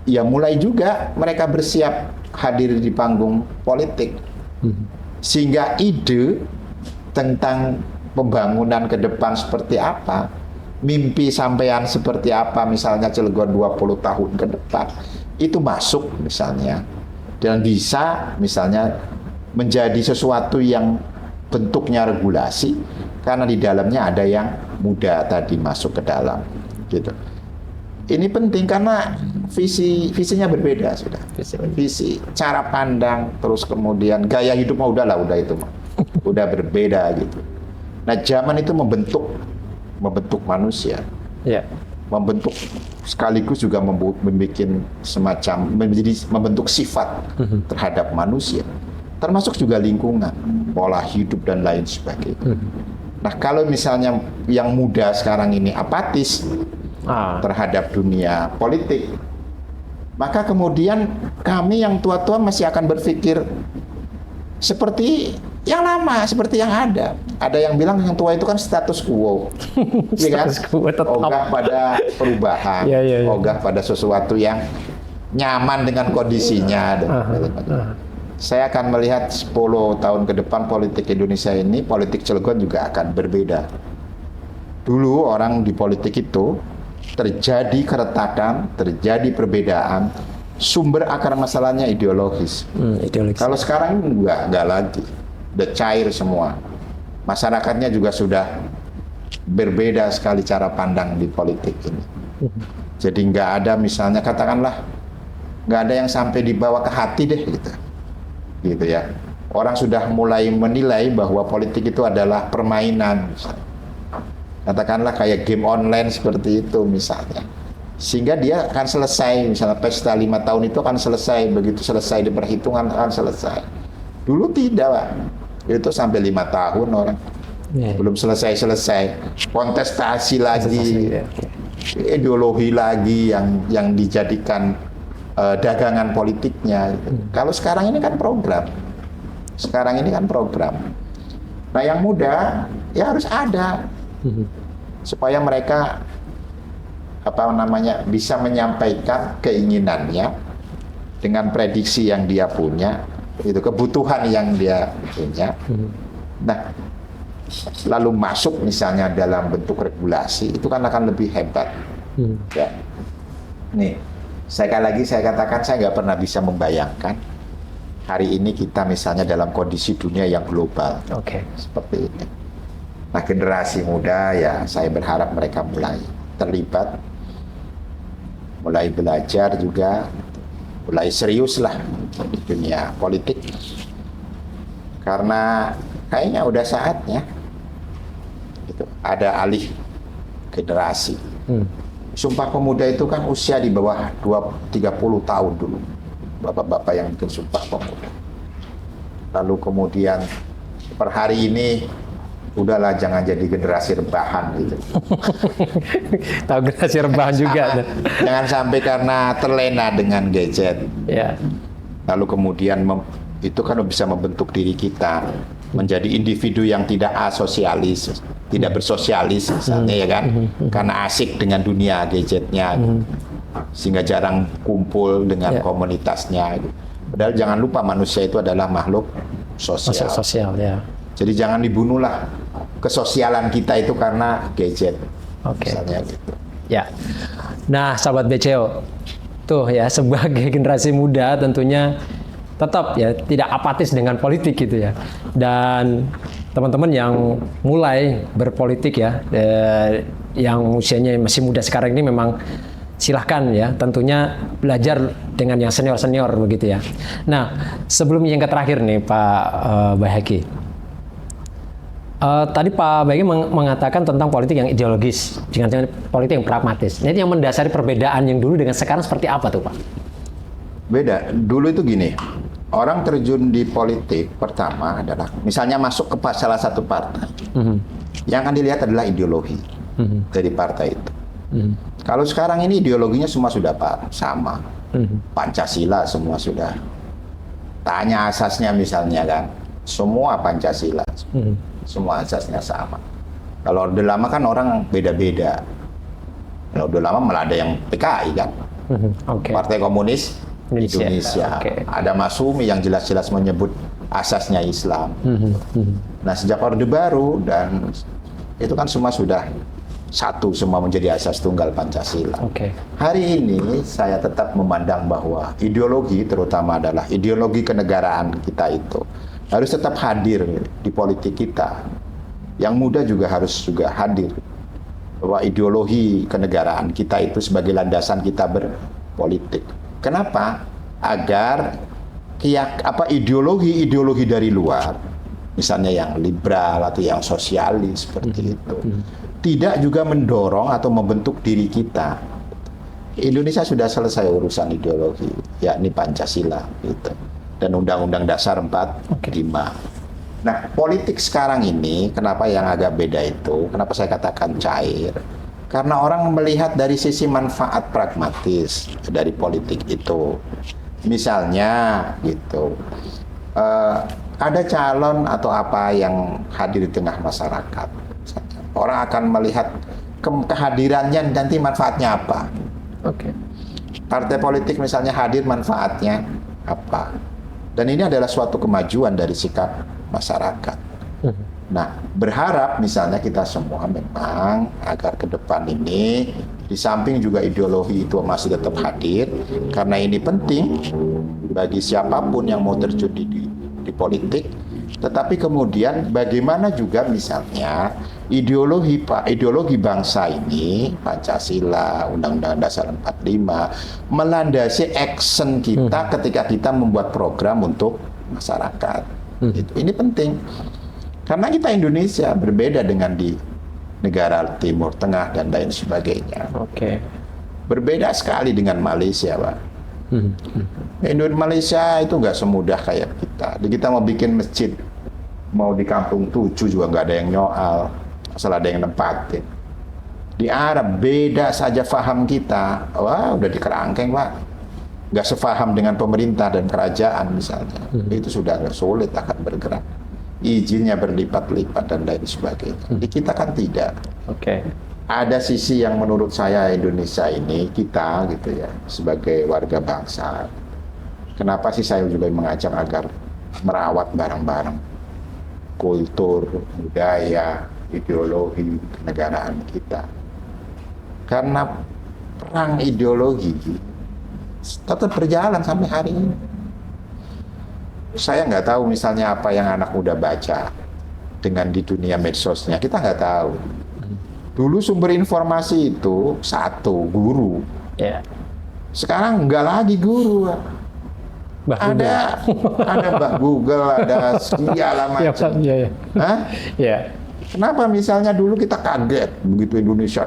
ya mulai juga mereka bersiap hadir di panggung politik, sehingga ide tentang pembangunan ke depan seperti apa, mimpi sampean seperti apa, misalnya Cilegon 20 tahun ke depan, itu masuk misalnya, dan bisa misalnya menjadi sesuatu yang bentuknya regulasi, karena di dalamnya ada yang muda tadi masuk ke dalam, gitu. Ini penting karena visinya berbeda sudah, visi, cara pandang, terus kemudian gaya hidup udah itu mah, udah berbeda gitu. Nah, zaman itu membentuk manusia, membentuk sekaligus juga membentuk sifat terhadap manusia, termasuk juga lingkungan, pola hidup dan lain sebagainya. Nah, kalau misalnya yang muda sekarang ini apatis terhadap dunia politik, maka kemudian kami yang tua-tua masih akan berpikir seperti yang lama, seperti yang ada. Ada yang bilang yang tua itu kan status quo, ya kan? Ogah pada perubahan, ogah pada sesuatu yang nyaman dengan kondisinya. Saya akan melihat 10 tahun ke depan politik Indonesia ini, politik Cilegon juga akan berbeda. Dulu orang di politik itu terjadi keretakan, terjadi perbedaan, sumber akar masalahnya ideologis. Kalau sekarang enggak lagi. Udah cair semua. Masyarakatnya juga sudah berbeda sekali cara pandang di politik ini. Jadi nggak ada misalnya katakanlah nggak ada yang sampai dibawa ke hati deh gitu ya. Orang sudah mulai menilai bahwa politik itu adalah permainan misalnya. Katakanlah kayak game online seperti itu misalnya. Sehingga dia akan selesai, misalnya pesta 5 tahun itu akan selesai, begitu selesai di perhitungan akan selesai. Dulu tidak, Pak. Itu sampai 5 tahun orang belum selesai kontestasi lagi, ideologi lagi yang dijadikan dagangan politiknya. Kalau sekarang ini kan program, nah yang muda ya harus ada supaya mereka bisa menyampaikan keinginannya dengan prediksi yang dia punya, itu kebutuhan yang dia punya. Nah, lalu masuk misalnya dalam bentuk regulasi, itu kan akan lebih hebat. Ya. Nih, saya katakan saya nggak pernah bisa membayangkan hari ini kita misalnya dalam kondisi dunia yang global. Seperti ini. Nah, generasi muda ya saya berharap mereka mulai terlibat, mulai belajar juga, mulai serius lah di dunia politik. Karena kayaknya udah saatnya gitu, ada alih generasi. Sumpah Pemuda itu kan usia di bawah 30 tahun dulu. Bapak-bapak yang bikin Sumpah Pemuda. Lalu kemudian per hari ini udahlah jangan jadi generasi rebahan gitu. Tahu generasi rebahan juga. Jangan sampai karena terlena dengan gadget. Ya. Lalu kemudian itu kan bisa membentuk diri kita menjadi individu yang tidak asosialis, tidak bersosialis misalnya ya kan, karena asik dengan dunia gadgetnya, sehingga jarang kumpul dengan komunitasnya. Padahal jangan lupa manusia itu adalah makhluk sosial. Ya. Jadi jangan dibunuhlah kesosialan kita itu karena gadget. Misalnya gitu. Ya. Nah, sahabat BCO, tuh ya sebagai generasi muda tentunya tetap ya tidak apatis dengan politik gitu ya. Dan teman-teman yang mulai berpolitik ya, yang usianya masih muda sekarang ini memang silahkan ya, tentunya belajar dengan yang senior-senior begitu ya. Nah, sebelum yang terakhir nih Pak Baihaqi. Tadi Pak Baihaqi mengatakan tentang politik yang ideologis dengan politik yang pragmatis. Nah, ini yang mendasari perbedaan yang dulu dengan sekarang seperti apa tuh Pak? Beda. Dulu itu gini, orang terjun di politik pertama adalah misalnya masuk ke salah satu partai. Yang akan dilihat adalah ideologi dari partai itu. Kalau sekarang ini ideologinya semua sudah sama. Pancasila semua sudah. Tanya asasnya misalnya kan, semua Pancasila. Semua asasnya sama. Kalau Orde Lama kan orang beda-beda. Kalau Orde Lama malah ada yang PKI kan. Partai Komunis Indonesia. Ada Masyumi yang jelas-jelas menyebut asasnya Islam. Nah, sejak Orde Baru dan itu kan semua sudah satu, semua menjadi asas tunggal Pancasila. Hari ini saya tetap memandang bahwa ideologi, terutama adalah ideologi kenegaraan kita itu harus tetap hadir di politik kita. Yang muda juga harus hadir bahwa ideologi kenegaraan kita itu sebagai landasan kita berpolitik. Kenapa? Agar ideologi dari luar, misalnya yang liberal atau yang sosialis seperti itu, tidak juga mendorong atau membentuk diri kita. Indonesia sudah selesai urusan ideologi, yakni Pancasila gitu, dan Undang-Undang Dasar 45. Nah, politik sekarang ini, kenapa yang agak beda itu? Kenapa saya katakan cair? Karena orang melihat dari sisi manfaat pragmatis dari politik itu. Misalnya gitu, ada calon atau apa yang hadir di tengah masyarakat. Orang akan melihat kehadirannya nanti manfaatnya apa. Partai politik misalnya hadir, manfaatnya apa. Dan ini adalah suatu kemajuan dari sikap masyarakat. Nah, berharap misalnya kita semua memang agar ke depan ini di samping juga ideologi itu masih tetap hadir, karena ini penting bagi siapapun yang mau terjun di politik. Tetapi kemudian bagaimana juga misalnya ideologi bangsa ini, Pancasila, Undang-Undang Dasar 45, melandasi action kita ketika kita membuat program untuk masyarakat. Ini penting. Karena kita Indonesia berbeda dengan di negara Timur Tengah dan lain sebagainya. Berbeda sekali dengan Malaysia, Pak. Malaysia itu nggak semudah kayak kita. Kita mau bikin masjid, mau di kampung 7 juga nggak ada yang nyoal, asal ada yang nempatin. Di Arab beda saja faham kita, wah udah dikerangkeng Pak. Nggak sefaham dengan pemerintah dan kerajaan misalnya, itu sudah sulit akan bergerak. Izinnya berlipat-lipat dan lain sebagainya. Di kita kan tidak. Ada sisi yang menurut saya Indonesia ini, kita gitu ya, sebagai warga bangsa. Kenapa sih saya juga mengajak agar merawat bareng-bareng kultur, budaya, ideologi kenegaraan kita. Karena perang ideologi tetap berjalan sampai hari ini. Saya nggak tahu misalnya apa yang anak muda baca dengan di dunia medsosnya, kita nggak tahu. Dulu sumber informasi itu satu, guru. Ya. Sekarang nggak lagi guru. Ada Mbak Google, ada segala macam. Ya. Hah? Ya. Kenapa misalnya dulu kita kaget begitu Indonesia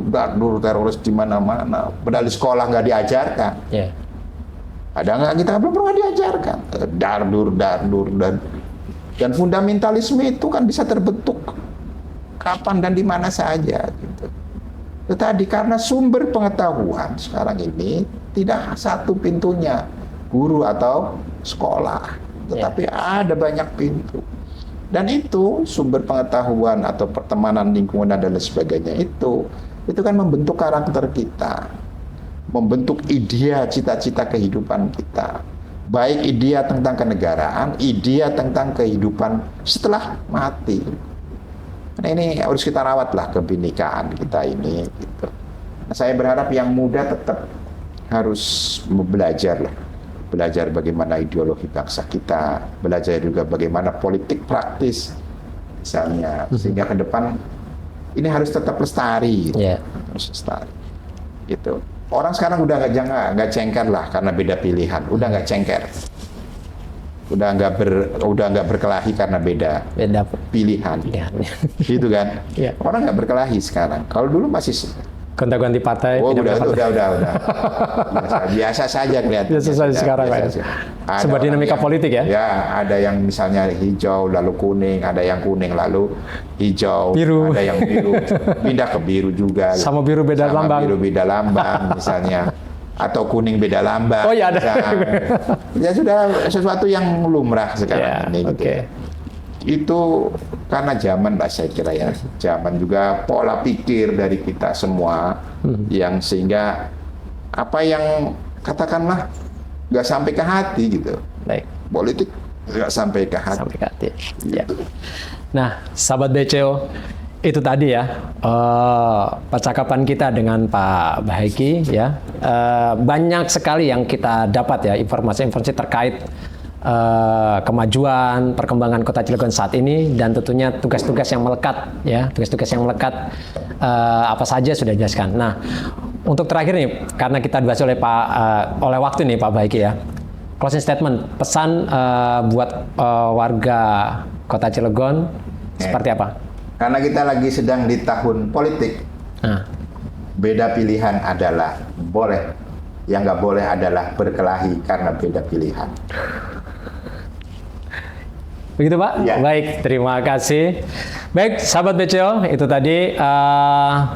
dardur teroris di mana-mana, padahal di sekolah nggak diajarkan. Ya. Ada nggak, kita belum pernah diajarkan dardur. Dan fundamentalisme itu kan bisa terbentuk kapan dan di mana saja. Gitu. Tetapi karena sumber pengetahuan sekarang ini tidak satu pintunya, guru atau sekolah, tetapi ada banyak pintu. Dan itu sumber pengetahuan atau pertemanan lingkungan dan lain sebagainya itu kan membentuk karakter kita, membentuk idea cita-cita kehidupan kita, baik idea tentang kenegaraan, idea tentang kehidupan setelah mati. Nah, ini harus kita rawatlah kebinekaan kita ini. Gitu. Nah, saya berharap yang muda tetap harus belajar bagaimana ideologi bangsa kita, belajar juga bagaimana politik praktis, misalnya, sehingga ke depan ini harus tetap lestari, gitu. Harus lestari, gitu. Orang sekarang udah nggak cengker lah karena beda pilihan, udah nggak cengker. Udah nggak berkelahi karena beda pilihan, gitu kan? Ya. Orang nggak berkelahi sekarang. Kalau dulu masih gonta-ganti partai. Oh, udah. Biasa saja kelihatan. Biasa saja sekarang, Pak. Sebuah dinamika politik ya? Ya, ada yang misalnya hijau lalu kuning, ada yang kuning lalu hijau, biru. Ada yang biru, pindah ke biru juga. Sama biru beda lambang. Biru beda lambang, misalnya. Atau kuning beda lambang. Oh iya ada. Ya sudah sesuatu yang lumrah sekarang ini. Gitu. Okay. Itu karena zaman lah saya kira ya. Zaman juga pola pikir dari kita semua yang sehingga apa yang katakanlah nggak sampai ke hati gitu. Baik. Politik nggak sampai ke hati. Sampai ke hati. Gitu. Ya. Nah, sahabat BCO, itu tadi ya percakapan kita dengan Pak Bahaiki ya, banyak sekali yang kita dapat ya informasi-informasi terkait kemajuan perkembangan Kota Cilegon saat ini dan tentunya tugas-tugas yang melekat ya, apa saja sudah dijelaskan. Nah, untuk terakhir nih karena kita dibahas oleh waktu nih Pak Bahaiki ya, closing statement, pesan buat warga Kota Cilegon seperti apa? Karena kita lagi sedang di tahun politik, beda pilihan adalah boleh, yang nggak boleh adalah berkelahi karena beda pilihan. Begitu Pak? Ya. Baik, terima kasih. Baik, sahabat BCO, itu tadi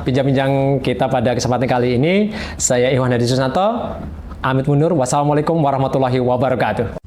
bincang-bincang kita pada kesempatan kali ini. Saya Iwan Hadi Susanto, Amit mundur. Wassalamualaikum warahmatullahi wabarakatuh.